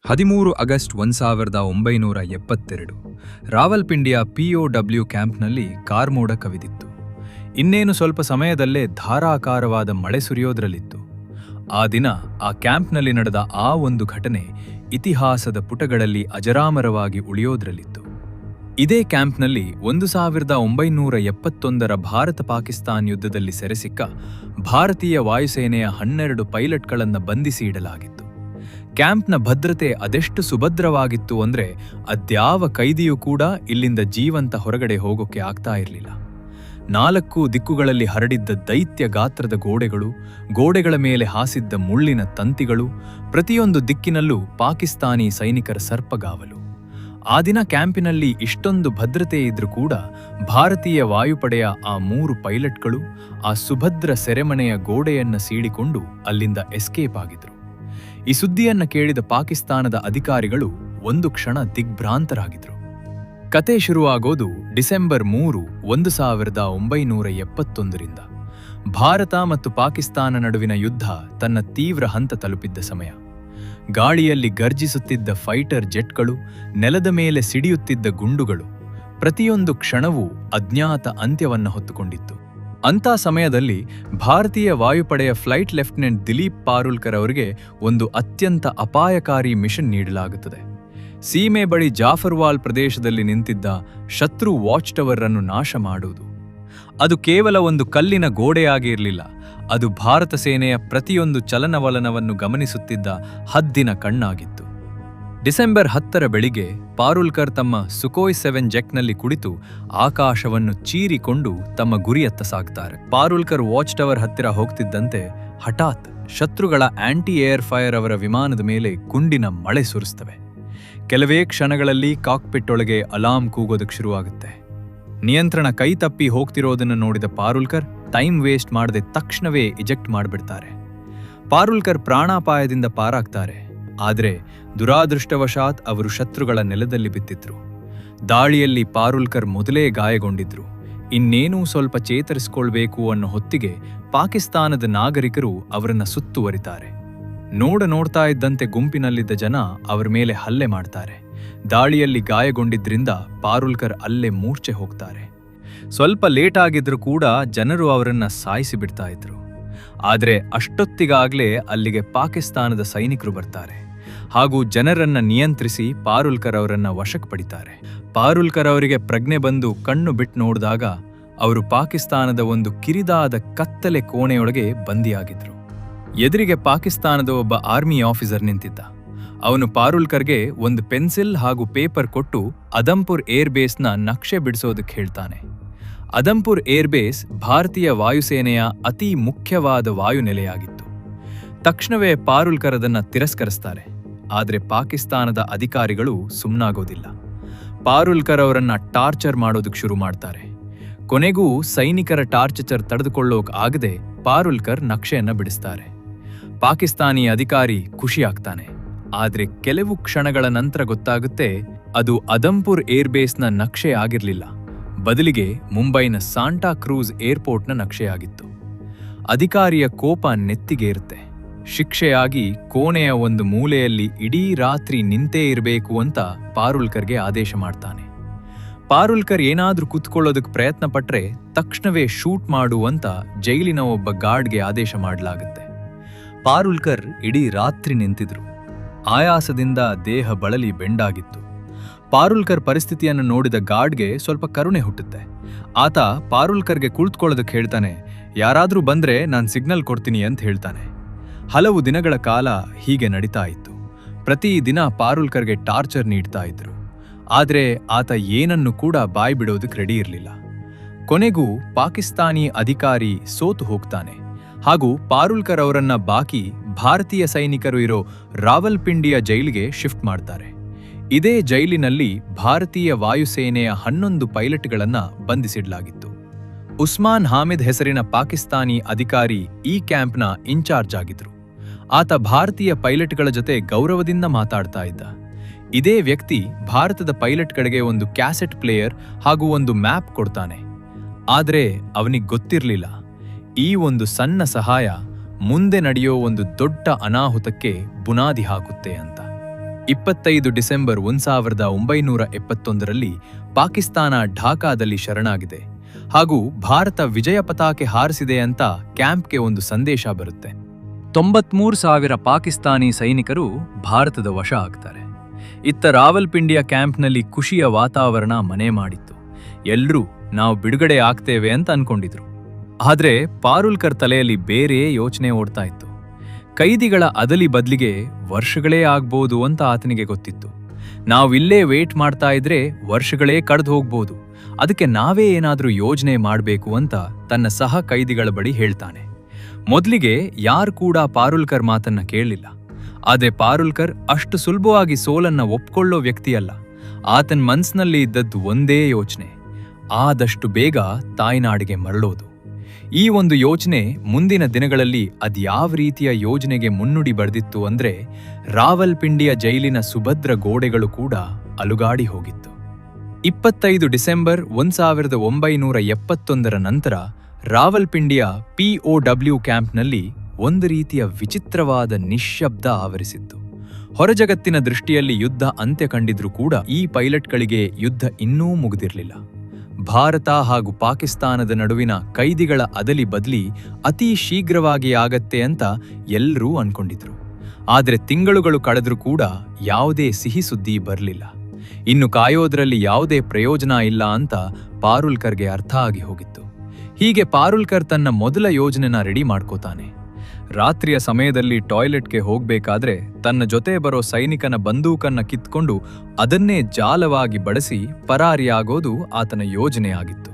13 August 1972 ರಾವಲ್ಪಿಂಡಿಯ POW ಕ್ಯಾಂಪ್ನಲ್ಲಿ ಕಾರ್ಮೋಡ ಕವಿದಿತ್ತು. ಇನ್ನೇನು ಸ್ವಲ್ಪ ಸಮಯದಲ್ಲೇ ಧಾರಾಕಾರವಾದ ಮಳೆ ಸುರಿಯೋದ್ರಲ್ಲಿತ್ತು. ಆ ದಿನ ಆ ಕ್ಯಾಂಪ್ನಲ್ಲಿ ನಡೆದ ಆ ಒಂದು ಘಟನೆ ಇತಿಹಾಸದ ಪುಟಗಳಲ್ಲಿ ಅಜರಾಮರವಾಗಿ ಉಳಿಯೋದ್ರಲ್ಲಿತ್ತು. ಇದೇ ಕ್ಯಾಂಪ್ನಲ್ಲಿ 1971 ಭಾರತ-ಪಾಕಿಸ್ತಾನ್ ಯುದ್ಧದಲ್ಲಿ ಸೆರೆಸಿಕ್ಕ ಭಾರತೀಯ ವಾಯುಸೇನೆಯ 12 ಪೈಲಟ್ಗಳನ್ನು ಬಂಧಿಸಿ ಇಡಲಾಗಿತ್ತು. ಕ್ಯಾಂಪ್ನ ಭದ್ರತೆ ಅದೆಷ್ಟು ಸುಭದ್ರವಾಗಿತ್ತು ಅಂದ್ರೆ ಅದ್ಯಾವ ಕೈದಿಯೂ ಕೂಡ ಇಲ್ಲಿಂದ ಜೀವಂತ ಹೊರಗಡೆ ಹೋಗೋಕೆ ಆಗ್ತಾ ಇರಲಿಲ್ಲ. 4 ದಿಕ್ಕುಗಳಲ್ಲಿ ಹರಡಿದ್ದ ದೈತ್ಯ ಗಾತ್ರದ ಗೋಡೆಗಳ ಮೇಲೆ ಹಾಸಿದ್ದ ಮುಳ್ಳಿನ ತಂತಿಗಳು, ಪ್ರತಿಯೊಂದು ದಿಕ್ಕಿನಲ್ಲೂ ಪಾಕಿಸ್ತಾನಿ ಸೈನಿಕರ ಸರ್ಪಗಾವಲು. ಆ ದಿನ ಕ್ಯಾಂಪಿನಲ್ಲಿ ಇಷ್ಟೊಂದು ಭದ್ರತೆ ಇದ್ರೂ ಕೂಡ ಭಾರತೀಯ ವಾಯುಪಡೆಯ ಆ 3 ಪೈಲಟ್ಗಳು ಆ ಸುಭದ್ರ ಸೆರೆಮನೆಯ ಗೋಡೆಯನ್ನ ಸೀಳಿಕೊಂಡು ಅಲ್ಲಿಂದ ಎಸ್ಕೇಪ್ ಆಗಿದ್ರು. ಈ ಸುದ್ದಿಯನ್ನ ಕೇಳಿದ ಪಾಕಿಸ್ತಾನದ ಅಧಿಕಾರಿಗಳು ಒಂದು ಕ್ಷಣ ದಿಗ್ಭ್ರಾಂತರಾಗಿದ್ರು. ಕತೆ ಶುರುವಾಗೋದು ಡಿಸೆಂಬರ್ 3, 1971ರಿಂದ. ಭಾರತ ಮತ್ತು ಪಾಕಿಸ್ತಾನ ನಡುವಿನ ಯುದ್ಧ ತನ್ನ ತೀವ್ರ ಹಂತ ತಲುಪಿದ್ದ ಸಮಯ. ಗಾಳಿಯಲ್ಲಿ ಗರ್ಜಿಸುತ್ತಿದ್ದ ಫೈಟರ್ ಜೆಟ್ಗಳು, ನೆಲದ ಮೇಲೆ ಸಿಡಿಯುತ್ತಿದ್ದ ಗುಂಡುಗಳು, ಪ್ರತಿಯೊಂದು ಕ್ಷಣವೂ ಅಜ್ಞಾತ ಅಂತ್ಯವನ್ನ ಹೊತ್ತುಕೊಂಡಿತ್ತು. ಅಂಥ ಸಮಯದಲ್ಲಿ ಭಾರತೀಯ ವಾಯುಪಡೆಯ ಫ್ಲೈಟ್ ಲೆಫ್ಟಿನೆಂಟ್ ದಿಲೀಪ್ ಪಾರುಲ್ಕರ್ ಅವರಿಗೆ ಒಂದು ಅತ್ಯಂತ ಅಪಾಯಕಾರಿ ಮಿಷನ್ ನೀಡಲಾಗುತ್ತದೆ. ಸೀಮೆ ಬಳಿ ಜಾಫರ್ವಾಲ್ ಪ್ರದೇಶದಲ್ಲಿ ನಿಂತಿದ್ದ ಶತ್ರು ವಾಚ್ ಟವರ್ ಅನ್ನು ನಾಶ ಮಾಡುವುದು. ಅದು ಕೇವಲ ಒಂದು ಕಲ್ಲಿನ ಗೋಡೆಯಾಗಿರಲಿಲ್ಲ, ಅದು ಭಾರತ ಸೇನೆಯ ಪ್ರತಿಯೊಂದು ಚಲನವಲನವನ್ನು ಗಮನಿಸುತ್ತಿದ್ದ ಹದ್ದಿನ ಕಣ್ಣಾಗಿತ್ತು. ಡಿಸೆಂಬರ್ 10ರ ಬೆಳಿಗ್ಗೆ ಪಾರುಲ್ಕರ್ ತಮ್ಮ ಸುಕೋಯ್ 7 ಜೆಟ್ನಲ್ಲಿ ಕುಳಿತು ಆಕಾಶವನ್ನು ಚೀರಿಕೊಂಡು ತಮ್ಮ ಗುರಿಯತ್ತ ಸಾಗ್ತಾರೆ. ಪಾರುಲ್ಕರ್ ವಾಚ್ ಟವರ್ ಹತ್ತಿರ ಹೋಗ್ತಿದ್ದಂತೆ ಹಠಾತ್ ಶತ್ರುಗಳ ಆಂಟಿ ಏರ್ ಫೈರ್ ಅವರ ವಿಮಾನದ ಮೇಲೆ ಗುಂಡಿನ ಮಳೆ ಸುರಿಸ್ತವೆ. ಕೆಲವೇ ಕ್ಷಣಗಳಲ್ಲಿ ಕಾಕ್ಪಿಟ್ ಒಳಗೆ ಅಲಾರ್ಮ್ ಕೂಗೋದಕ್ಕೆ ಶುರುವಾಗುತ್ತೆ. ನಿಯಂತ್ರಣ ಕೈ ತಪ್ಪಿ ಹೋಗ್ತಿರೋದನ್ನು ನೋಡಿದ ಪಾರುಲ್ಕರ್ ಟೈಮ್ ವೇಸ್ಟ್ ಮಾಡದೆ ತಕ್ಷಣವೇ ಇಜೆಕ್ಟ್ ಮಾಡಿಬಿಡ್ತಾರೆ. ಪಾರುಲ್ಕರ್ ಪ್ರಾಣಾಪಾಯದಿಂದ ಪಾರಾಗ್ತಾರೆ. ಆದರೆ ದುರಾದೃಷ್ಟವಶಾತ್ ಅವರು ಶತ್ರುಗಳ ನೆಲದಲ್ಲಿ ಬಿದ್ದಿದ್ರು. ದಾಳಿಯಲ್ಲಿ ಪಾರುಲ್ಕರ್ ಮೊದಲೇ ಗಾಯಗೊಂಡಿದ್ರು. ಇನ್ನೇನೂ ಸ್ವಲ್ಪ ಚೇತರಿಸಿಕೊಳ್ಬೇಕು ಅನ್ನೋ ಹೊತ್ತಿಗೆ ಪಾಕಿಸ್ತಾನದ ನಾಗರಿಕರು ಅವರನ್ನ ಸುತ್ತುವರಿತಾರೆ. ನೋಡ್ತಾ ಇದ್ದಂತೆ ಗುಂಪಿನಲ್ಲಿದ್ದ ಜನ ಅವರ ಮೇಲೆ ಹಲ್ಲೆ ಮಾಡ್ತಾರೆ. ದಾಳಿಯಲ್ಲಿ ಗಾಯಗೊಂಡಿದ್ರಿಂದ ಪಾರುಲ್ಕರ್ ಅಲ್ಲೇ ಮೂರ್ಛೆ ಹೋಗ್ತಾರೆ. ಸ್ವಲ್ಪ ಲೇಟ್ ಆಗಿದ್ರೂ ಕೂಡ ಜನರು ಅವರನ್ನ ಸಾಯಿಸಿ ಬಿಡ್ತಾ ಇದ್ರು. ಆದರೆ ಅಷ್ಟೊತ್ತಿಗಾಗ್ಲೇ ಅಲ್ಲಿಗೆ ಪಾಕಿಸ್ತಾನದ ಸೈನಿಕರು ಬರ್ತಾರೆ ಹಾಗೂ ಜನರನ್ನ ನಿಯಂತ್ರಿಸಿ ಪಾರುಲ್ಕರ್ ಅವರನ್ನ ವಶಕ್ಕೆ ಪಡಿತಾರೆ. ಪಾರುಲ್ಕರ್ ಅವರಿಗೆ ಪ್ರಜ್ಞೆ ಬಂದು ಕಣ್ಣು ಬಿಟ್ಟು ನೋಡಿದಾಗ ಅವರು ಪಾಕಿಸ್ತಾನದ ಒಂದು ಕಿರಿದಾದ ಕತ್ತಲೆ ಕೋಣೆಯೊಳಗೆ ಬಂದಿಯಾಗಿದ್ರು. ಎದುರಿಗೆ ಪಾಕಿಸ್ತಾನದ ಒಬ್ಬ ಆರ್ಮಿ ಆಫೀಸರ್ ನಿಂತಿದ್ದ. ಅವನು ಪಾರುಲ್ಕರ್ಗೆ ಒಂದು ಪೆನ್ಸಿಲ್ ಹಾಗೂ ಪೇಪರ್ ಕೊಟ್ಟು ಅದಂಪುರ್ ಏರ್ ಬೇಸ್ನ ನಕ್ಷೆ ಬಿಡಿಸೋದಕ್ಕೆ ಹೇಳ್ತಾನೆ. ಅದಂಪುರ್ ಏರ್ ಬೇಸ್ ಭಾರತೀಯ ವಾಯುಸೇನೆಯ ಅತಿ ಮುಖ್ಯವಾದ ವಾಯುನೆಲೆಯಾಗಿತ್ತು. ತಕ್ಷಣವೇ ಪಾರುಲ್ಕರ್ ಅದನ್ನ ತಿರಸ್ಕರಿಸ್ತಾರೆ. ಆದರೆ ಪಾಕಿಸ್ತಾನದ ಅಧಿಕಾರಿಗಳು ಸುಮ್ಮನಾಗೋದಿಲ್ಲ. ಪಾರುಲ್ಕರ್ ಅವರನ್ನ ಟಾರ್ಚರ್ ಮಾಡೋದಕ್ಕೆ ಶುರು ಮಾಡ್ತಾರೆ. ಕೊನೆಗೂ ಸೈನಿಕರ ಟಾರ್ಚರ್ ತಡೆದುಕೊಳ್ಳೋಕ್ ಆಗದೆ ಪಾರುಲ್ಕರ್ ನಕ್ಷೆಯನ್ನ ಬಿಡಿಸ್ತಾರೆ. ಪಾಕಿಸ್ತಾನಿ ಅಧಿಕಾರಿ ಖುಷಿಯಾಗ್ತಾನೆ. ಆದ್ರೆ ಕೆಲವು ಕ್ಷಣಗಳ ನಂತರ ಗೊತ್ತಾಗುತ್ತೆ ಅದು ಅದಂಪುರ್ ಏರ್ ಬೇಸ್ನ ನಕ್ಷೆ ಆಗಿರ್ಲಿಲ್ಲ, ಬದಲಿಗೆ ಮುಂಬೈನ ಸಾಂಟಾ ಕ್ರೂಸ್ ಏರ್ಪೋರ್ಟ್ನ ನಕ್ಷೆಯಾಗಿತ್ತು. ಅಧಿಕಾರಿಯ ಕೋಪ ನೆತ್ತಿಗೇರುತ್ತೆ. ಶಿಕ್ಷೆಯಾಗಿ ಕೋಣೆಯ ಒಂದು ಮೂಲೆಯಲ್ಲಿ ಇಡೀ ರಾತ್ರಿ ನಿಂತೇ ಇರಬೇಕು ಅಂತ ಪಾರುಲ್ಕರ್ಗೆ ಆದೇಶ ಮಾಡ್ತಾನೆ. ಪಾರುಲ್ಕರ್ ಏನಾದ್ರೂ ಕೂತ್ಕೊಳ್ಳೋದಕ್ಕೆ ಪ್ರಯತ್ನ ಪಟ್ರೆ ತಕ್ಷಣವೇ ಶೂಟ್ ಮಾಡುವಂತ ಜೈಲಿನ ಒಬ್ಬ ಗಾರ್ಡ್ಗೆ ಆದೇಶ ಮಾಡಲಾಗುತ್ತೆ. ಪಾರುಲ್ಕರ್ ಇಡೀ ರಾತ್ರಿ ನಿಂತಿದ್ರು. ಆಯಾಸದಿಂದ ದೇಹ ಬಳಲಿ ಬೆಂಡಾಗಿತ್ತು. ಪಾರುಲ್ಕರ್ ಪರಿಸ್ಥಿತಿಯನ್ನು ನೋಡಿದ ಗಾರ್ಡ್ಗೆ ಸ್ವಲ್ಪ ಕರುಣೆ ಹುಟ್ಟುತ್ತೆ. ಆತ ಪಾರುಲ್ಕರ್ಗೆ ಕುಳಿತುಕೊಳ್ಳೋದಕ್ಕೆ ಹೇಳ್ತಾನೆ. ಯಾರಾದ್ರೂ ಬಂದ್ರೆ ನಾನು ಸಿಗ್ನಲ್ ಕೊಡ್ತೀನಿ ಅಂತ ಹೇಳ್ತಾನೆ. ಹಲವು ದಿನಗಳ ಕಾಲ ಹೀಗೆ ನಡೀತಾ ಇತ್ತು. ಪ್ರತಿ ದಿನ ಪಾರುಲ್ಕರ್ಗೆ ಟಾರ್ಚರ್ ನೀಡ್ತಾ ಇದ್ರು. ಆದ್ರೆ ಆತ ಏನನ್ನು ಕೂಡ ಬಾಯ್ ಬಿಡೋದಕ್ಕೆ ರೆಡಿ ಇರಲಿಲ್ಲ. ಕೊನೆಗೂ ಪಾಕಿಸ್ತಾನಿ ಅಧಿಕಾರಿ ಸೋತು ಹೋಗ್ತಾನೆ ಹಾಗೂ ಪಾರುಲ್ಕರ್ ಅವರನ್ನ ಬಾಕಿ ಭಾರತೀಯ ಸೈನಿಕರು ಇರೋ ರಾವಲ್ಪಿಂಡಿಯ ಜೈಲಿಗೆ ಶಿಫ್ಟ್ ಮಾಡ್ತಾರೆ. ಇದೇ ಜೈಲಿನಲ್ಲಿ ಭಾರತೀಯ ವಾಯುಸೇನೆಯ 11 ಪೈಲಟ್ಗಳನ್ನ ಬಂಧಿಸಿಡಲಾಗಿತ್ತು. ಉಸ್ಮಾನ್ ಹಾಮಿದ್ ಹೆಸರಿನ ಪಾಕಿಸ್ತಾನಿ ಅಧಿಕಾರಿ ಈ ಕ್ಯಾಂಪ್ನ ಇನ್ಚಾರ್ಜ್ ಆಗಿದ್ರು. ಆತ ಭಾರತೀಯ ಪೈಲಟ್ಗಳ ಜೊತೆ ಗೌರವದಿಂದ ಮಾತಾಡ್ತಾ ಇದ್ದ. ಇದೇ ವ್ಯಕ್ತಿ ಭಾರತದ ಪೈಲಟ್ಗಳಿಗೆ ಒಂದು ಕ್ಯಾಸೆಟ್ ಪ್ಲೇಯರ್ ಹಾಗೂ ಒಂದು ಮ್ಯಾಪ್ ಕೊಡ್ತಾನೆ. ಆದ್ರೆ ಅವನಿಗೆ ಗೊತ್ತಿರಲಿಲ್ಲ ಈ ಒಂದು ಸಣ್ಣ ಸಹಾಯ ಮುಂದೆ ನಡೆಯೋ ಒಂದು ದೊಡ್ಡ ಅನಾಹುತಕ್ಕೆ ಬುನಾದಿ ಹಾಕುತ್ತೆ ಅಂತ. 25 ಡಿಸೆಂಬರ್ 1971ರಲ್ಲಿ ಪಾಕಿಸ್ತಾನ ಢಾಕಾದಲ್ಲಿ ಶರಣಾಗಿದೆ ಹಾಗೂ ಭಾರತ ವಿಜಯ ಪತಾಕೆ ಹಾರಿಸಿದೆ ಅಂತ ಕ್ಯಾಂಪ್ಗೆ ಒಂದು ಸಂದೇಶ ಬರುತ್ತೆ. 93,000 ಪಾಕಿಸ್ತಾನಿ ಸೈನಿಕರು ಭಾರತದ ವಶ ಆಗ್ತಾರೆ. ಇತ್ತ ರಾವಲ್ಪಿಂಡಿಯ ಕ್ಯಾಂಪ್ನಲ್ಲಿ ಖುಷಿಯ ವಾತಾವರಣ ಮನೆ ಮಾಡಿತ್ತು. ಎಲ್ರೂ ನಾವು ಬಿಡುಗಡೆ ಆಗ್ತೇವೆ ಅಂತ ಅನ್ಕೊಂಡಿದ್ರು. ಆದ್ರೆ ಪಾರುಲ್ಕರ್ ತಲೆಯಲ್ಲಿ ಬೇರೆ ಯೋಚನೆ ಓಡ್ತಾ ಇತ್ತು. ಕೈದಿಗಳ ಅದಲಿ ಬದ್ಲಿಗೆ ವರ್ಷಗಳೇ ಆಗ್ಬೋದು ಅಂತ ಆತನಿಗೆ ಗೊತ್ತಿತ್ತು. ನಾವಿಲ್ಲೇ ವೇಟ್ ಮಾಡ್ತಾ ಇದ್ರೆ ವರ್ಷಗಳೇ ಕಳೆದು ಹೋಗ್ಬೋದು. ಅದಕ್ಕೆ ನಾವೇ ಏನಾದ್ರೂ ಯೋಜನೆ ಮಾಡಬೇಕು ಅಂತ ತನ್ನ ಸಹ ಕೈದಿಗಳ ಬಳಿ ಹೇಳ್ತಾನೆ. ಮೊದಲಿಗೆ ಯಾರು ಕೂಡ ಪಾರುಲ್ಕರ್ ಮಾತನ್ನ ಕೇಳಲಿಲ್ಲ. ಆದ್ರೆ ಪಾರುಲ್ಕರ್ ಅಷ್ಟು ಸುಲಭವಾಗಿ ಸೋಲನ್ನ ಒಪ್ಕೊಳ್ಳೋ ವ್ಯಕ್ತಿಯಲ್ಲ. ಆತನ ಮನ್ಸಿನಲ್ಲಿ ಇದ್ದದ್ದು ಒಂದೇ ಯೋಚನೆ, ಆದಷ್ಟು ಬೇಗ ತಾಯ್ನಾಡಿಗೆ ಮರಳೋದು. ಈ ಒಂದು ಯೋಚನೆ ಮುಂದಿನ ದಿನಗಳಲ್ಲಿ ಅದ್ಯಾವ ರೀತಿಯ ಯೋಜನೆಗೆ ಮುನ್ನುಡಿ ಬರೆದಿತ್ತು ಅಂದ್ರೆ ರಾವಲ್ಪಿಂಡಿಯ ಜೈಲಿನ ಸುಭದ್ರ ಗೋಡೆಗಳು ಕೂಡ ಅಲುಗಾಡಿ ಹೋಗಿತ್ತು. 25 ಡಿಸೆಂಬರ್ 1971 ನಂತರ ರಾವಲ್ಪಿಂಡಿಯ POW ಕ್ಯಾಂಪ್ನಲ್ಲಿ ಒಂದು ರೀತಿಯ ವಿಚಿತ್ರವಾದ ನಿಶ್ಶಬ್ದ ಆವರಿಸಿತ್ತು. ಹೊರಜಗತ್ತಿನ ದೃಷ್ಟಿಯಲ್ಲಿ ಯುದ್ಧ ಅಂತ್ಯ ಕಂಡಿದ್ರೂ ಕೂಡ ಈ ಪೈಲಟ್ಗಳಿಗೆ ಯುದ್ಧ ಇನ್ನೂ ಮುಗಿದಿರಲಿಲ್ಲ. ಭಾರತ ಹಾಗೂ ಪಾಕಿಸ್ತಾನದ ನಡುವಿನ ಕೈದಿಗಳ ಅದಲಿ ಬದಲಿ ಅತಿ ಶೀಘ್ರವಾಗಿ ಆಗತ್ತೆ ಅಂತ ಎಲ್ಲರೂ ಅನ್ಕೊಂಡಿದ್ರು. ಆದ್ರೆ ತಿಂಗಳುಗಳು ಕಳೆದ್ರೂ ಕೂಡ ಯಾವುದೇ ಸಿಹಿ ಸುದ್ದಿ ಬರಲಿಲ್ಲ. ಇನ್ನು ಕಾಯೋದ್ರಲ್ಲಿ ಯಾವುದೇ ಪ್ರಯೋಜನ ಇಲ್ಲ ಅಂತ ಪಾರುಲ್ಕರ್ಗೆ ಅರ್ಥ ಆಗಿ ಹೋಗಿತ್ತು. ಹೀಗೆ ಪಾರುಲ್ಕರ್ ತನ್ನ ಮೊದಲ ಯೋಜನೆನ ರೆಡಿ ಮಾಡ್ಕೋತಾನೆ. ರಾತ್ರಿಯ ಸಮಯದಲ್ಲಿ ಟಾಯ್ಲೆಟ್ಗೆ ಹೋಗ್ಬೇಕಾದ್ರೆ ತನ್ನ ಜೊತೆ ಬರೋ ಸೈನಿಕನ ಬಂದೂಕನ್ನ ಕಿತ್ಕೊಂಡು ಅದನ್ನೇ ಜಾಲವಾಗಿ ಬಳಸಿ ಪರಾರಿಯಾಗೋದು ಆತನ ಯೋಜನೆ ಆಗಿತ್ತು.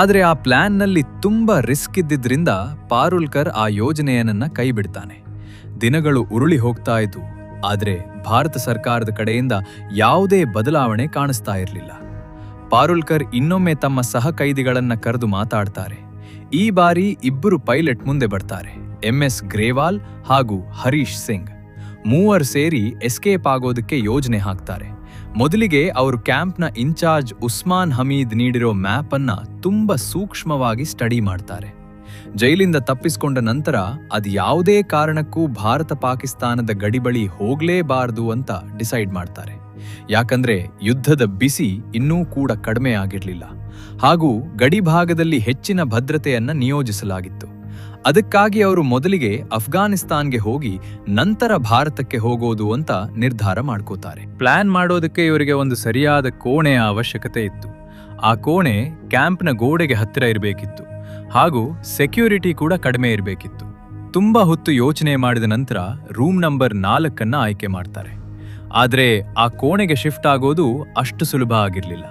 ಆದ್ರೆ ಆ ಪ್ಲಾನ್ನಲ್ಲಿ ತುಂಬಾ ರಿಸ್ಕ್ ಇದ್ದಿದ್ರಿಂದ ಪಾರುಲ್ಕರ್ ಆ ಯೋಜನೆಯನ್ನ ಕೈಬಿಡ್ತಾನೆ. ದಿನಗಳು ಉರುಳಿ ಹೋಗ್ತಾ ಇತ್ತು. ಆದ್ರೆ ಭಾರತ ಸರ್ಕಾರದ ಕಡೆಯಿಂದ ಯಾವುದೇ ಬದಲಾವಣೆ ಕಾಣಿಸ್ತಾ ಇರಲಿಲ್ಲ. ಪಾರುಲ್ಕರ್ ಇನ್ನೊಮ್ಮೆ ತಮ್ಮ ಸಹ ಕೈದಿಗಳನ್ನ ಕರೆದು ಮಾತಾಡ್ತಾರೆ. ಈ ಬಾರಿ ಇಬ್ಬರು ಪೈಲಟ್ ಮುಂದೆ ಬರ್ತಾರೆ, MS ಗ್ರೇವಾಲ್ ಹಾಗೂ ಹರೀಶ್ ಸಿಂಗ್. ಮೂವರು ಸೇರಿ ಎಸ್ಕೇಪ್ ಆಗೋದಕ್ಕೆ ಯೋಜನೆ ಹಾಕ್ತಾರೆ. ಮೊದಲಿಗೆ ಅವರು ಕ್ಯಾಂಪ್ನ ಇನ್ಚಾರ್ಜ್ ಉಸ್ಮಾನ್ ಹಮೀದ್ ನೀಡಿರೋ ಮ್ಯಾಪ್ ಅನ್ನ ತುಂಬಾ ಸೂಕ್ಷ್ಮವಾಗಿ ಸ್ಟಡಿ ಮಾಡ್ತಾರೆ. ಜೈಲಿಂದ ತಪ್ಪಿಸಿಕೊಂಡ ನಂತರ ಅದು ಯಾವುದೇ ಕಾರಣಕ್ಕೂ ಭಾರತ ಪಾಕಿಸ್ತಾನದ ಗಡಿ ಬಳಿ ಹೋಗ್ಲೇಬಾರದು ಅಂತ ಡಿಸೈಡ್ ಮಾಡ್ತಾರೆ. ಯಾಕಂದ್ರೆ ಯುದ್ಧದ ಬಿಸಿ ಇನ್ನೂ ಕೂಡ ಕಡಿಮೆ ಆಗಿರ್ಲಿಲ್ಲ ಹಾಗೂ ಗಡಿ ಭಾಗದಲ್ಲಿ ಹೆಚ್ಚಿನ ಭದ್ರತೆಯನ್ನ ನಿಯೋಜಿಸಲಾಗಿತ್ತು. ಅದಕ್ಕಾಗಿ ಅವರು ಮೊದಲಿಗೆ ಅಫ್ಘಾನಿಸ್ತಾನ್ಗೆ ಹೋಗಿ ನಂತರ ಭಾರತಕ್ಕೆ ಹೋಗೋದು ಅಂತ ನಿರ್ಧಾರ ಮಾಡ್ಕೋತಾರೆ. ಪ್ಲಾನ್ ಮಾಡೋದಕ್ಕೆ ಇವರಿಗೆ ಒಂದು ಸರಿಯಾದ ಕೋಣೆಯ ಅವಶ್ಯಕತೆ ಇತ್ತು. ಆ ಕೋಣೆ ಕ್ಯಾಂಪ್ನ ಗೋಡೆಗೆ ಹತ್ತಿರ ಇರಬೇಕಿತ್ತು ಹಾಗೂ ಸೆಕ್ಯೂರಿಟಿ ಕೂಡ ಕಡಿಮೆ ಇರಬೇಕಿತ್ತು. ತುಂಬಾ ಹೊತ್ತು ಯೋಚನೆ ಮಾಡಿದ ನಂತರ ರೂಮ್ ನಂಬರ್ 4 ಆಯ್ಕೆ ಮಾಡ್ತಾರೆ. ಆದ್ರೆ ಆ ಕೋಣೆಗೆ ಶಿಫ್ಟ್ ಆಗೋದು ಅಷ್ಟು ಸುಲಭ ಆಗಿರ್ಲಿಲ್ಲ.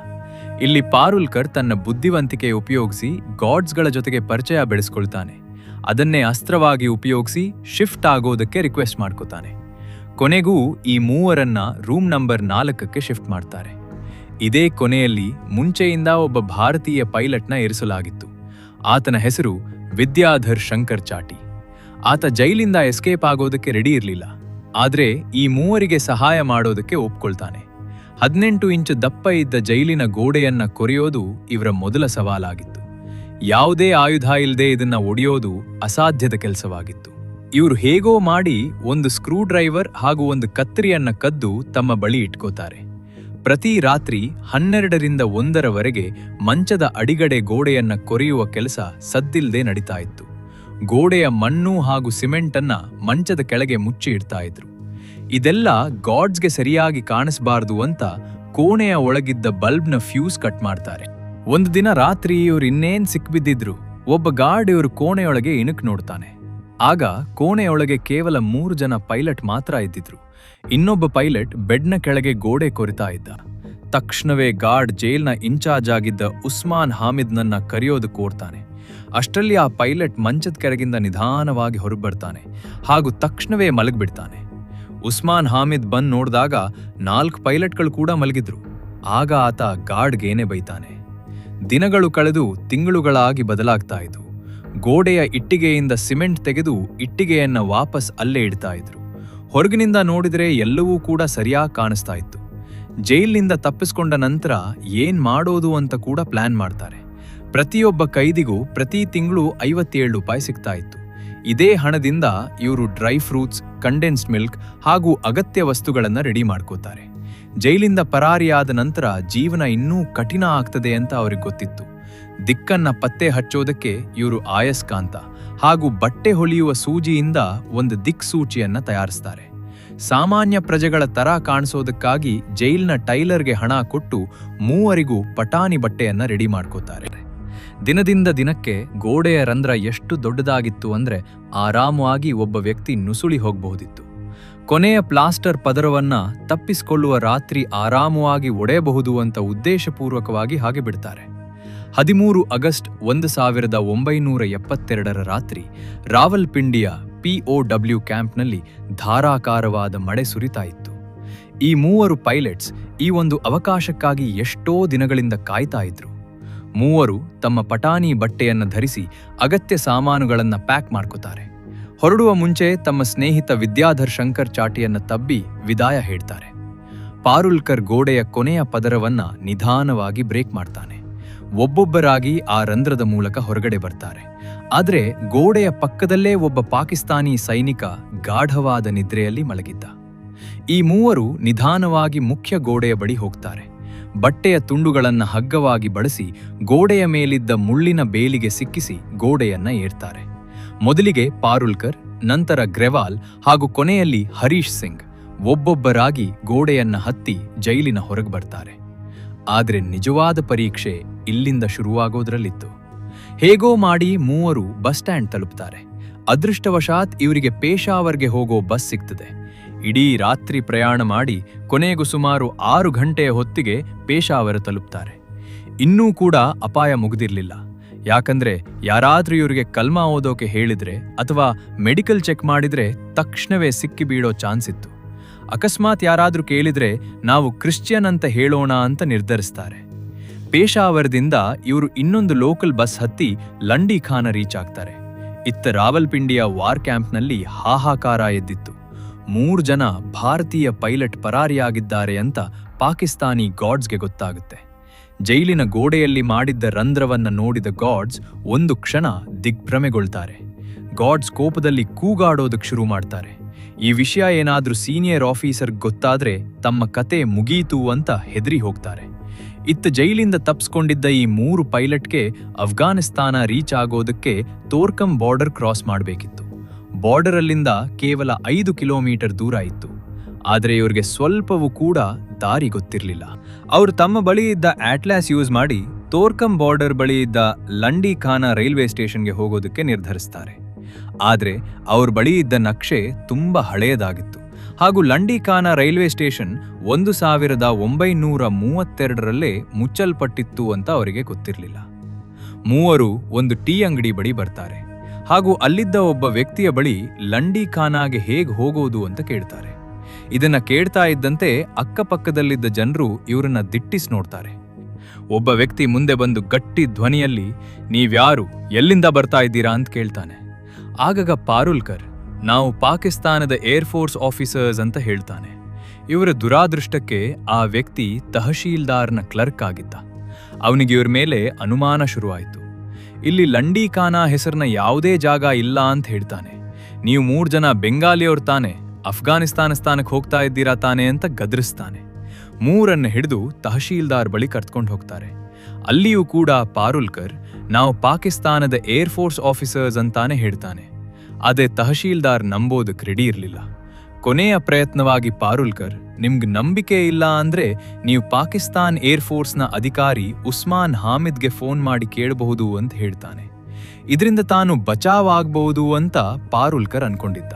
ಇಲ್ಲಿ ಪಾರುಲ್ಕರ್ ತನ್ನ ಬುದ್ಧಿವಂತಿಕೆ ಉಪಯೋಗಿಸಿ ಗಾರ್ಡ್ಸ್ಗಳ ಜೊತೆಗೆ ಪರಿಚಯ ಬೆಳೆಸ್ಕೊಳ್ತಾನೆ. ಅದನ್ನೇ ಅಸ್ತ್ರವಾಗಿ ಉಪಯೋಗಿಸಿ ಶಿಫ್ಟ್ ಆಗೋದಕ್ಕೆ ರಿಕ್ವೆಸ್ಟ್ ಮಾಡ್ಕೋತಾನೆ. ಕೊನೆಗೂ ಈ ಮೂವರನ್ನ ರೂಮ್ ನಂಬರ್ 4ಕ್ಕೆ ಶಿಫ್ಟ್ ಮಾಡ್ತಾರೆ. ಇದೇ ಕೊನೆಯಲ್ಲಿ ಮುಂಚೆಯಿಂದ ಒಬ್ಬ ಭಾರತೀಯ ಪೈಲಟ್ನ ಇರಿಸಲಾಗಿತ್ತು. ಆತನ ಹೆಸರು ವಿದ್ಯಾಧರ್ ಶಂಕರ್ ಚಾಟಿ. ಆತ ಜೈಲಿಂದ ಎಸ್ಕೇಪ್ ಆಗೋದಕ್ಕೆ ರೆಡಿ ಇರಲಿಲ್ಲ. ಆದ್ರೆ ಈ ಮೂವರಿಗೆ ಸಹಾಯ ಮಾಡೋದಕ್ಕೆ ಒಪ್ಕೊಳ್ತಾನೆ. 18 ಇಂಚು ದಪ್ಪ ಇದ್ದ ಜೈಲಿನ ಗೋಡೆಯನ್ನ ಕೊರೆಯೋದು ಇವರ ಮೊದಲ ಸವಾಲಾಗಿತ್ತು. ಯಾವುದೇ ಆಯುಧ ಇಲ್ಲದೆ ಇದನ್ನ ಒಡೆಯೋದು ಅಸಾಧ್ಯದ ಕೆಲಸವಾಗಿತ್ತು. ಇವರು ಹೇಗೋ ಮಾಡಿ ಒಂದು ಸ್ಕ್ರೂ ಡ್ರೈವರ್ ಹಾಗೂ ಒಂದು ಕತ್ತರಿಯನ್ನ ಕದ್ದು ತಮ್ಮ ಬಳಿ ಇಟ್ಕೋತಾರೆ. ಪ್ರತಿ ರಾತ್ರಿ 12ರಿಂದ 1ರವರೆಗೆ ಮಂಚದ ಅಡಿಗಡೆ ಗೋಡೆಯನ್ನ ಕೊರೆಯುವ ಕೆಲಸ ಸದ್ದಿಲ್ದೆ ನಡೀತಾ ಇತ್ತು. ಗೋಡೆಯ ಮಣ್ಣು ಹಾಗೂ ಸಿಮೆಂಟನ್ನ ಮಂಚದ ಕೆಳಗೆ ಮುಚ್ಚಿ ಇಡ್ತಾ ಇದ್ರು. ಇದೆಲ್ಲ ಗಾರ್ಡ್ಸ್ಗೆ ಸರಿಯಾಗಿ ಕಾಣಿಸಬಾರದು ಅಂತ ಕೋಣೆಯ ಒಳಗಿದ್ದ ಬಲ್ಬ್ನ ಫ್ಯೂಸ್ ಕಟ್ ಮಾಡ್ತಾರೆ. ಒಂದು ದಿನ ರಾತ್ರಿ ಇವ್ರು ಇನ್ನೇನ್ ಸಿಕ್ಬಿದ್ದಿದ್ರು. ಒಬ್ಬ ಗಾರ್ಡ್ ಇವರು ಕೋಣೆಯೊಳಗೆ ಇಣುಕ್ ನೋಡ್ತಾನೆ. ಆಗ ಕೋಣೆಯೊಳಗೆ ಕೇವಲ 3 ಜನ ಪೈಲಟ್ ಮಾತ್ರ ಇದ್ದಿದ್ರು. ಇನ್ನೊಬ್ಬ ಪೈಲಟ್ ಬೆಡ್ನ ಕೆಳಗೆ ಗೋಡೆ ಕೊರಿತಾ ಇದ್ದ. ತಕ್ಷಣವೇ ಗಾರ್ಡ್ ಜೈಲ್ನ ಇನ್ಚಾರ್ಜ್ ಆಗಿದ್ದ ಉಸ್ಮಾನ್ ಹಾಮಿದ್ನನ್ನ ಕರೆಯೋದು ಕೋರ್ತಾನೆ. ಅಷ್ಟರಲ್ಲಿ ಆ ಪೈಲಟ್ ಮಂಚದ ಕೆಳಗಿಂದ ನಿಧಾನವಾಗಿ ಹೊರಬರ್ತಾನೆ ಹಾಗೂ ತಕ್ಷಣವೇ ಮಲಗ್ಬಿಡ್ತಾನೆ. ಉಸ್ಮಾನ್ ಹಾಮಿದ್ ಬಂದ್ ನೋಡಿದಾಗ 4 ಪೈಲಟ್ಗಳು ಕೂಡ ಮಲಗಿದ್ರು. ಆಗ ಆತ ಗಾರ್ಡ್ಗೇನೆ ಬೈತಾನೆ. ದಿನಗಳು ಕಳೆದು ತಿಂಗಳುಗಳಾಗಿ ಬದಲಾಗ್ತಾ ಇದ್ವು. ಗೋಡೆಯ ಇಟ್ಟಿಗೆಯಿಂದ ಸಿಮೆಂಟ್ ತೆಗೆದು ಇಟ್ಟಿಗೆಯನ್ನ ವಾಪಸ್ ಅಲ್ಲೇ ಇಡ್ತಾ ಇದ್ರು. ಹೊರಗಿನಿಂದ ನೋಡಿದ್ರೆ ಎಲ್ಲವೂ ಕೂಡ ಸರಿಯಾಗಿ ಕಾಣಿಸ್ತಾ ಇತ್ತು. ಜೈಲಿನಿಂದ ತಪ್ಪಿಸ್ಕೊಂಡ ನಂತರ ಏನ್ ಮಾಡೋದು ಅಂತ ಕೂಡ ಪ್ಲಾನ್ ಮಾಡ್ತಾರೆ. ಪ್ರತಿಯೊಬ್ಬ ಕೈದಿಗೂ ಪ್ರತಿ ತಿಂಗಳು 57 ರೂಪಾಯಿ ಸಿಗ್ತಾ ಇತ್ತು. ಇದೇ ಹಣದಿಂದ ಇವರು ಡ್ರೈ ಫ್ರೂಟ್ಸ್, ಕಂಡೆನ್ಸ್ಡ್ ಮಿಲ್ಕ್ ಹಾಗೂ ಅಗತ್ಯ ವಸ್ತುಗಳನ್ನು ರೆಡಿ ಮಾಡ್ಕೋತಾರೆ. ಜೈಲಿಂದ ಪರಾರಿಯಾದ ನಂತರ ಜೀವನ ಇನ್ನೂ ಕಠಿಣ ಆಗ್ತದೆ ಅಂತ ಅವ್ರಿಗೆ ಗೊತ್ತಿತ್ತು. ದಿಕ್ಕನ್ನ ಪತ್ತೆ ಹಚ್ಚೋದಕ್ಕೆ ಇವರು ಆಯಸ್ಕಾಂತ ಹಾಗೂ ಬಟ್ಟೆ ಹೊಲಿಯುವ ಸೂಜಿಯಿಂದ ಒಂದು ದಿಕ್ಸೂಚಿಯನ್ನ ತಯಾರಿಸ್ತಾರೆ. ಸಾಮಾನ್ಯ ಪ್ರಜೆಗಳ ತರ ಕಾಣಿಸೋದಕ್ಕಾಗಿ ಜೈಲ್ನ ಟೈಲರ್ಗೆ ಹಣ ಕೊಟ್ಟು ಮೂವರಿಗೂ ಪಟಾಣಿ ಬಟ್ಟೆಯನ್ನ ರೆಡಿ ಮಾಡ್ಕೋತಾರೆ. ದಿನದಿಂದ ದಿನಕ್ಕೆ ಗೋಡೆಯ ರಂಧ್ರ ಎಷ್ಟು ದೊಡ್ಡದಾಗಿತ್ತು ಅಂದ್ರೆ ಆರಾಮವಾಗಿ ಒಬ್ಬ ವ್ಯಕ್ತಿ ನುಸುಳಿ ಹೋಗಬಹುದಿತ್ತು. ಕೊನೆಯ ಪ್ಲಾಸ್ಟರ್ ಪದರವನ್ನ ತಪ್ಪಿಸಿಕೊಳ್ಳುವ ರಾತ್ರಿ ಆರಾಮವಾಗಿ ಒಡೆಯಬಹುದು ಅಂತ ಉದ್ದೇಶಪೂರ್ವಕವಾಗಿ ಹಾಗೆ ಬಿಡ್ತಾರೆ. 13 ಆಗಸ್ಟ್ 1972 ರಾತ್ರಿ ರಾವಲ್ಪಿಂಡಿಯ POW ಕ್ಯಾಂಪ್ನಲ್ಲಿ ಧಾರಾಕಾರವಾದ ಮಳೆ ಸುರಿತಾ ಇತ್ತು. ಈ ಮೂವರು ಪೈಲಟ್ಸ್ ಈ ಒಂದು ಅವಕಾಶಕ್ಕಾಗಿ ಎಷ್ಟೋ ದಿನಗಳಿಂದ ಕಾಯ್ತಾ ಇದ್ರು. ಮೂವರು ತಮ್ಮ ಪಟಾಣಿ ಬಟ್ಟೆಯನ್ನು ಧರಿಸಿ ಅಗತ್ಯ ಸಾಮಾನುಗಳನ್ನು ಪ್ಯಾಕ್ ಮಾಡ್ಕೋತಾರೆ. ಹೊರಡುವ ಮುಂಚೆ ತಮ್ಮ ಸ್ನೇಹಿತ ವಿದ್ಯಾಧರ್ ಶಂಕರ್ ಚಾಟಿಯನ್ನು ತಬ್ಬಿ ವಿದಾಯ ಹೇಳ್ತಾರೆ. ಪಾರುಲ್ಕರ್ ಗೋಡೆಯ ಕೊನೆಯ ಪದರವನ್ನ ನಿಧಾನವಾಗಿ ಬ್ರೇಕ್ ಮಾಡ್ತಾನೆ. ಒಬ್ಬೊಬ್ಬರಾಗಿ ಆ ರಂಧ್ರದ ಮೂಲಕ ಹೊರಗಡೆ ಬರ್ತಾರೆ. ಆದ್ರೆ ಗೋಡೆಯ ಪಕ್ಕದಲ್ಲೇ ಒಬ್ಬ ಪಾಕಿಸ್ತಾನಿ ಸೈನಿಕ ಗಾಢವಾದ ನಿದ್ರೆಯಲ್ಲಿ ಮಲಗಿದ್ದ. ಈ ಮೂವರು ನಿಧಾನವಾಗಿ ಮುಖ್ಯ ಗೋಡೆಯ ಬಳಿ ಹೋಗ್ತಾರೆ. ಬಟ್ಟೆಯ ತುಂಡುಗಳನ್ನು ಹಗ್ಗವಾಗಿ ಬಳಸಿ ಗೋಡೆಯ ಮೇಲಿದ್ದ ಮುಳ್ಳಿನ ಬೇಲಿಗೆ ಸಿಕ್ಕಿಸಿ ಗೋಡೆಯನ್ನ ಏರ್ತಾರೆ. ಮೊದಲಿಗೆ ಪಾರುಲ್ಕರ್, ನಂತರ ಗ್ರೆವಾಲ್ ಹಾಗೂ ಕೊನೆಯಲ್ಲಿ ಹರೀಶ್ ಸಿಂಗ್ ಒಬ್ಬೊಬ್ಬರಾಗಿ ಗೋಡೆಯನ್ನ ಹತ್ತಿ ಜೈಲಿನ ಹೊರಗೆ ಬರ್ತಾರೆ. ಆದ್ರೆ ನಿಜವಾದ ಪರೀಕ್ಷೆ ಇಲ್ಲಿಂದ ಶುರುವಾಗೋದ್ರಲ್ಲಿತ್ತು. ಹೇಗೋ ಮಾಡಿ ಮೂವರು ಬಸ್ ಸ್ಟ್ಯಾಂಡ್ ತಲುಪ್ತಾರೆ. ಅದೃಷ್ಟವಶಾತ್ ಇವರಿಗೆ ಪೇಶಾವರ್ಗೆ ಹೋಗೋ ಬಸ್ ಸಿಗ್ತದೆ. ಇಡೀ ರಾತ್ರಿ ಪ್ರಯಾಣ ಮಾಡಿ ಕೊನೆಗೂ ಸುಮಾರು 6 ಗಂಟೆಯ ಹೊತ್ತಿಗೆ ಪೇಶಾವರ ತಲುಪ್ತಾರೆ. ಇನ್ನೂ ಕೂಡ ಅಪಾಯ ಮುಗಿದಿರ್ಲಿಲ್ಲ. ಯಾಕಂದ್ರೆ ಯಾರಾದ್ರೂ ಇವರಿಗೆ ಕಲ್ಮಾ ಓದೋಕೆ ಹೇಳಿದ್ರೆ ಅಥವಾ ಮೆಡಿಕಲ್ ಚೆಕ್ ಮಾಡಿದ್ರೆ ತಕ್ಷಣವೇ ಸಿಕ್ಕಿ ಬೀಳೋ ಚಾನ್ಸ್ ಇತ್ತು. ಅಕಸ್ಮಾತ್ ಯಾರಾದ್ರೂ ಕೇಳಿದ್ರೆ ನಾವು ಕ್ರಿಶ್ಚಿಯನ್ ಅಂತ ಹೇಳೋಣ ಅಂತ ನಿರ್ಧರಿಸ್ತಾರೆ. ಪೇಶಾವರದಿಂದ ಇವರು ಇನ್ನೊಂದು ಲೋಕಲ್ ಬಸ್ ಹತ್ತಿ ಲಂಡಿಖಾನ ರೀಚ್ ಆಗ್ತಾರೆ. ಇತ್ತ ರಾವಲ್ಪಿಂಡಿಯ ವಾರ್ ಕ್ಯಾಂಪ್ನಲ್ಲಿ ಹಾಹಾಕಾರ ಎದ್ದಿತ್ತು. 3 ಜನ ಭಾರತೀಯ ಪೈಲಟ್ ಪರಾರಿಯಾಗಿದ್ದಾರೆ ಅಂತ ಪಾಕಿಸ್ತಾನಿ ಗಾರ್ಡ್ಸ್ಗೆ ಗೊತ್ತಾಗುತ್ತೆ. ಜೈಲಿನ ಗೋಡೆಯಲ್ಲಿ ಮಾಡಿದ್ದ ರಂಧ್ರವನ್ನ ನೋಡಿದ ಗಾರ್ಡ್ಸ್ ಒಂದು ಕ್ಷಣ ದಿಗ್ಭ್ರಮೆಗೊಳ್ತಾರೆ. ಗಾರ್ಡ್ಸ್ ಕೋಪದಲ್ಲಿ ಕೂಗಾಡೋದಕ್ಕೆ ಶುರು ಮಾಡ್ತಾರೆ. ಈ ವಿಷಯ ಏನಾದ್ರೂ ಸೀನಿಯರ್ ಆಫೀಸರ್ ಗೊತ್ತಾದ್ರೆ ತಮ್ಮ ಕತೆ ಮುಗೀತು ಅಂತ ಹೆದರಿ ಹೋಗ್ತಾರೆ. ಇತ್ತ ಜೈಲಿಂದ ತಪ್ಪಿಸ್ಕೊಂಡಿದ್ದ ಈ 3 ಪೈಲಟ್ಗೆ ಅಫ್ಘಾನಿಸ್ತಾನ ರೀಚ್ ಆಗೋದಕ್ಕೆ ತೋರ್ಕಂ ಬಾರ್ಡರ್ ಕ್ರಾಸ್ ಮಾಡಬೇಕಿತ್ತು. ಬಾರ್ಡರ್ ಅಲ್ಲಿಂದ ಕೇವಲ 5 ಕಿಲೋಮೀಟರ್ ದೂರ ಇತ್ತು. ಆದ್ರೆ ಇವ್ರಿಗೆ ಸ್ವಲ್ಪವೂ ಕೂಡ ದಾರಿ ಗೊತ್ತಿರಲಿಲ್ಲ. ಅವರು ತಮ್ಮ ಬಳಿ ಇದ್ದ ಅಟ್ಲಾಸ್ ಯೂಸ್ ಮಾಡಿ ತೋರ್ಕಂ ಬಾರ್ಡರ್ ಬಳಿ ಇದ್ದ ಲಂಡಿಖಾನ ರೈಲ್ವೆ ಸ್ಟೇಷನ್ಗೆ ಹೋಗೋದಕ್ಕೆ ನಿರ್ಧರಿಸ್ತಾರೆ. ಆದ್ರೆ ಅವ್ರ ಬಳಿ ಇದ್ದ ನಕ್ಷೆ ತುಂಬಾ ಹಳೆಯದಾಗಿತ್ತು ಹಾಗೂ ಲಂಡಿಖಾನ ರೈಲ್ವೆ ಸ್ಟೇಷನ್ 1932ರಲ್ಲೇ ಮುಚ್ಚಲ್ಪಟ್ಟಿತ್ತು ಅಂತ ಅವರಿಗೆ ಗೊತ್ತಿರಲಿಲ್ಲ. ಮೂವರು ಒಂದು ಟೀ ಅಂಗಡಿ ಬಳಿ ಬರ್ತಾರೆ ಹಾಗೂ ಅಲ್ಲಿದ್ದ ಒಬ್ಬ ವ್ಯಕ್ತಿಯ ಬಳಿ ಲಂಡಿಖಾನಾಗೆ ಹೇಗೆ ಹೋಗೋದು ಅಂತ ಕೇಳ್ತಾರೆ. ಇದನ್ನ ಕೇಳ್ತಾ ಇದ್ದಂತೆ ಅಕ್ಕಪಕ್ಕದಲ್ಲಿದ್ದ ಜನರು ಇವರನ್ನ ದಿಟ್ಟಿಸಿ ನೋಡ್ತಾರೆ. ಒಬ್ಬ ವ್ಯಕ್ತಿ ಮುಂದೆ ಬಂದು ಗಟ್ಟಿ ಧ್ವನಿಯಲ್ಲಿ ನೀವ್ಯಾರು, ಎಲ್ಲಿಂದ ಬರ್ತಾ ಇದ್ದೀರಾ ಅಂತ ಕೇಳ್ತಾನೆ. ಆಗಾಗ ಪಾರುಲ್ಕರ್ ನಾವು ಪಾಕಿಸ್ತಾನದ ಏರ್ಫೋರ್ಸ್ ಆಫೀಸರ್ಸ್ ಅಂತ ಹೇಳ್ತಾನೆ. ಇವರ ದುರಾದೃಷ್ಟಕ್ಕೆ ಆ ವ್ಯಕ್ತಿ ತಹಶೀಲ್ದಾರ್ನ ಕ್ಲರ್ಕ್ ಆಗಿದ್ದ. ಅವನಿಗೆ ಇವ್ರ ಮೇಲೆ ಅನುಮಾನ ಶುರುವಾಯಿತು. ಇಲ್ಲಿ ಲಂಡಿಖಾನ ಹೆಸರಿನ ಯಾವುದೇ ಜಾಗ ಇಲ್ಲ ಅಂತ ಹೇಳ್ತಾನೆ. ನೀವು 3 ಜನ ಬೆಂಗಾಲಿಯವ್ರು ತಾನೆ, ಅಫ್ಘಾನಿಸ್ತಾನಕ್ಕೆ ಹೋಗ್ತಾ ಇದ್ದೀರಾ ತಾನೆ ಅಂತ ಗದರಿಸ್ತಾನೆ. 3ರನ್ನ ಹಿಡಿದು ತಹಶೀಲ್ದಾರ್ ಬಳಿ ಕರ್ತ್ಕೊಂಡು ಹೋಗ್ತಾರೆ. ಅಲ್ಲಿಯೂ ಕೂಡ ಪಾರುಲ್ಕರ್ ನಾವು ಪಾಕಿಸ್ತಾನದ ಏರ್ಫೋರ್ಸ್ ಆಫೀಸರ್ಸ್ ಅಂತಾನೆ ಹೇಳ್ತಾನೆ. ಅದೇ ತಹಶೀಲ್ದಾರ್ ನಂಬೋದಕ್ಕೆ ರೆಡಿ ಇರಲಿಲ್ಲ. ಕೊನೆಯ ಪ್ರಯತ್ನವಾಗಿ ಪಾರುಲ್ಕರ್ ನಿಮ್ಗೆ ನಂಬಿಕೆ ಇಲ್ಲ ಅಂದ್ರೆ ನೀವು ಪಾಕಿಸ್ತಾನ್ ಏರ್ಫೋರ್ಸ್ನ ಅಧಿಕಾರಿ ಉಸ್ಮಾನ್ ಹಾಮಿದ್ಗೆ ಫೋನ್ ಮಾಡಿ ಕೇಳಬಹುದು ಅಂತ ಹೇಳ್ತಾನೆ. ಇದರಿಂದ ತಾನು ಬಚಾವ್ ಆಗ್ಬಹುದು ಅಂತ ಪಾರುಲ್ಕರ್ ಅನ್ಕೊಂಡಿದ್ದ.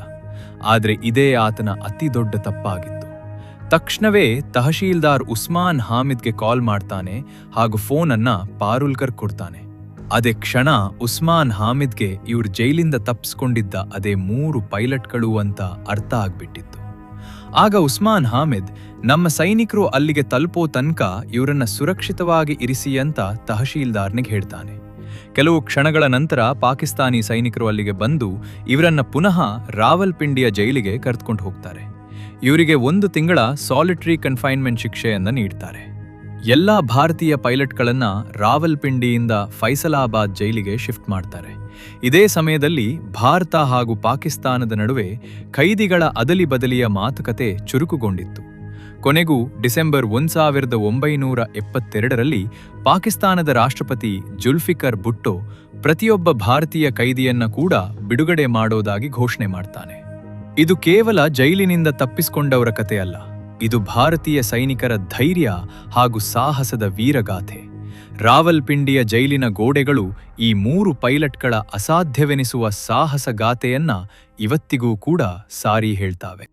ಆದ್ರೆ ಇದೇ ಆತನ ಅತಿ ದೊಡ್ಡ ತಪ್ಪಾಗಿತ್ತು. ತಕ್ಷಣವೇ ತಹಶೀಲ್ದಾರ್ ಉಸ್ಮಾನ್ ಹಾಮಿದ್ಗೆ ಕಾಲ್ ಮಾಡ್ತಾನೆ ಹಾಗೂ ಫೋನನ್ನ ಪಾರುಲ್ಕರ್ ಕೊಡ್ತಾನೆ. ಅದೇ ಕ್ಷಣ ಉಸ್ಮಾನ್ ಹಾಮಿದ್ಗೆ ಇವ್ರು ಜೈಲಿಂದ ತಪ್ಪಿಸ್ಕೊಂಡಿದ್ದ ಅದೇ 3 ಪೈಲಟ್ಗಳು ಅಂತ ಅರ್ಥ ಆಗ್ಬಿಟ್ಟಿತ್ತು. ಆಗ ಉಸ್ಮಾನ್ ಹಾಮಿದ್ ನಮ್ಮ ಸೈನಿಕರು ಅಲ್ಲಿಗೆ ತಲುಪೋ ತನಕ ಇವರನ್ನ ಸುರಕ್ಷಿತವಾಗಿ ಇರಿಸಿ ಅಂತ ತಹಶೀಲ್ದಾರ್ನಿಗೆ ಹೇಳ್ತಾನೆ. ಕೆಲವು ಕ್ಷಣಗಳ ನಂತರ ಪಾಕಿಸ್ತಾನಿ ಸೈನಿಕರು ಅಲ್ಲಿಗೆ ಬಂದು ಇವರನ್ನ ಪುನಃ ರಾವಲ್ಪಿಂಡಿಯ ಜೈಲಿಗೆ ಕರೆದುಕೊಂಡು ಹೋಗ್ತಾರೆ. ಇವರಿಗೆ 1 ತಿಂಗಳ ಸಾಲಿಟರಿ ಕನ್ಫೈನ್ಮೆಂಟ್ ಶಿಕ್ಷೆಯನ್ನ ನೀಡ್ತಾರೆ. ಎಲ್ಲಾ ಭಾರತೀಯ ಪೈಲಟ್ಗಳನ್ನ ರಾವಲ್ಪಿಂಡಿಯಿಂದ ಫೈಸಲಾಬಾದ್ ಜೈಲಿಗೆ ಶಿಫ್ಟ್ ಮಾಡ್ತಾರೆ. ಇದೇ ಸಮಯದಲ್ಲಿ ಭಾರತ ಹಾಗೂ ಪಾಕಿಸ್ತಾನದ ನಡುವೆ ಖೈದಿಗಳ ಅದಲಿಬದಲಿಯ ಮಾತುಕತೆ ಚುರುಕುಗೊಂಡಿತ್ತು. ಕೊನೆಗೂ ಡಿಸೆಂಬರ್ 1972ರಲ್ಲಿ ಪಾಕಿಸ್ತಾನದ ರಾಷ್ಟ್ರಪತಿ ಜುಲ್ಫಿಕರ್ ಭುಟ್ಟೋ ಪ್ರತಿಯೊಬ್ಬ ಭಾರತೀಯ ಕೈದಿಯನ್ನ ಕೂಡ ಬಿಡುಗಡೆ ಮಾಡೋದಾಗಿ ಘೋಷಣೆ ಮಾಡ್ತಾನೆ. ಇದು ಕೇವಲ ಜೈಲಿನಿಂದ ತಪ್ಪಿಸಿಕೊಂಡವರ ಕಥೆಯಲ್ಲ, ಇದು ಭಾರತೀಯ ಸೈನಿಕರ ಧೈರ್ಯ ಹಾಗೂ ಸಾಹಸದ ವೀರಗಾಥೆ. ರಾವಲ್ಪಿಂಡಿಯ ಜೈಲಿನ ಗೋಡೆಗಳು ಈ 3 ಪೈಲಟ್ಗಳ ಅಸಾಧ್ಯವೆನಿಸುವ ಸಾಹಸ ಗಾಥೆಯನ್ನ ಇವತ್ತಿಗೂ ಕೂಡ ಸಾರಿ ಹೇಳ್ತಾವೆ.